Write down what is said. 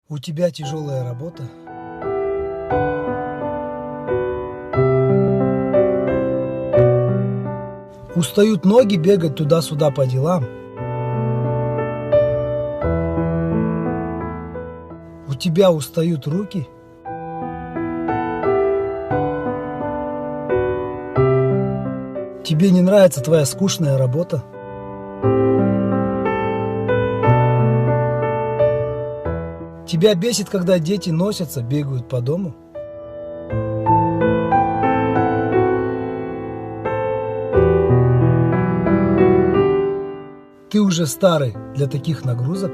У тебя тяжелая работа? Устают ноги бегать туда-сюда по делам? У тебя устают руки? Тебе не нравится твоя скучная работа? Тебя бесит, когда дети носятся, бегают по дому? Ты уже старый для таких нагрузок?